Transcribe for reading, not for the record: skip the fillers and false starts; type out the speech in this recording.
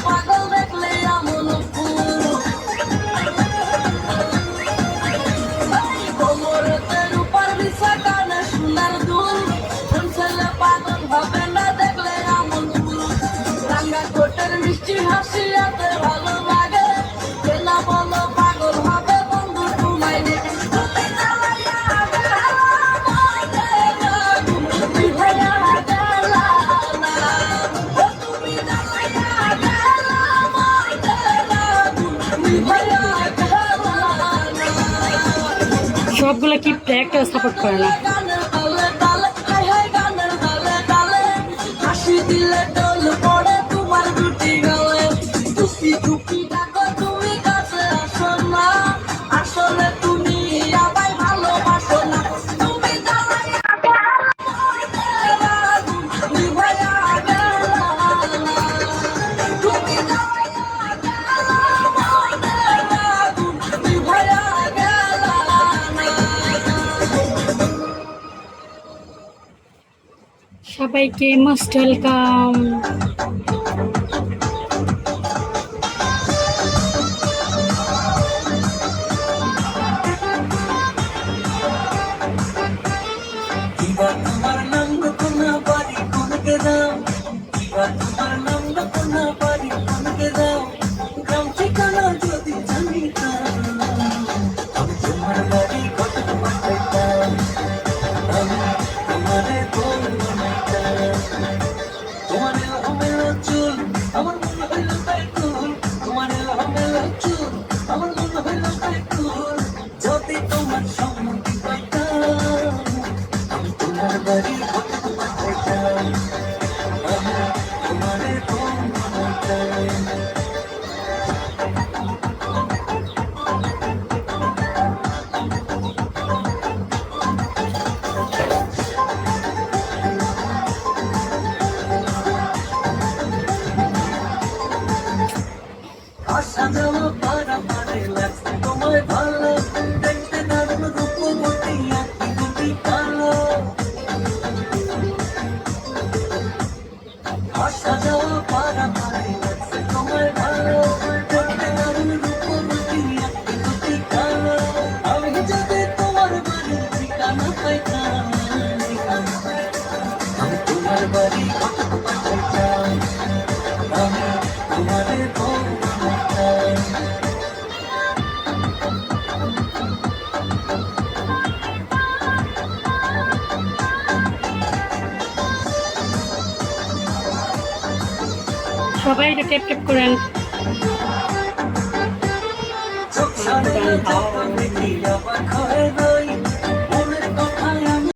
পাগল দেখলে এমন ফুল কোমরের উপর বিছা কানে সোনার দুল কোন ছেলে পাগল হবে না দেখলে এমন ফুল রাঙা কোটের মিষ্টি হাসিয়াতে ভালো লাগে কে না বলো পাগল হবে বন্ধু তোমায় দেখে তুমি জ্বালাইয়া গেলা তুমি ভাইয়া গেলা না ও তুমি জ্বালাইয়া গেলা তুমি ভাইয়া গেলা না সবগুলো কি একটা সাপোর্ট করে না। গানের তালে তালে হাই হাই গানের তালে তালে হাসি দিলে ডোল পড়ে তোমার দুটি গালে টুপি টুপি ডাকো তুমি কাছে আসো না আসলে তুমি আমায় ভালোবাসো না তুমি জ্বালাইয়া গেলা তুমি ভাইয়া গেলা না তুমি জ্বালাইয়া গেলা তুমি ভাইয়া গেলা না সবাইকে মোস্ট ওয়েলকাম। কিবা তোমার নাম কোনা বাড়ি কোনকে দাও কিবা তোমার নাম কোনা বাড়ি কোনকে দাও গ্রাম ঠিকানা যদি জানিতাম আমি তোমার বাড়ি কত পাঠাইতাম আমি তোমারে বল বানাইতাম তোমার এলোমেলো চুল আমার মনে হইল তাই কুল তোমার এলোমেলো চুল আমার মনে হইল তাই কুল যদি তোমার সম্মতি পাইতাম আমি তোমার বাড়ি কত পাঠাইতাম আমি তোমারে বল বানাইতাম আশা দেওয়া পারা মারে লাগছে তোমায় ভালো দেখতে দারুণ রূপবতী আঁকি দুটি কালো আশা দেওয়া পারা মারে লাগছে তোমায় ভালো দেখতে দারুণ রূপবতী আঁকি দুটি কালো আমি যদি তোমার বাড়ির ঠিকানা পাইতাম আমি তোমার বাড়ি কত পাঠাইতাম আমি তোমারে বল বানাইতাম সবাই এটা টেপ টেপ করেন। চোখ সাড়ে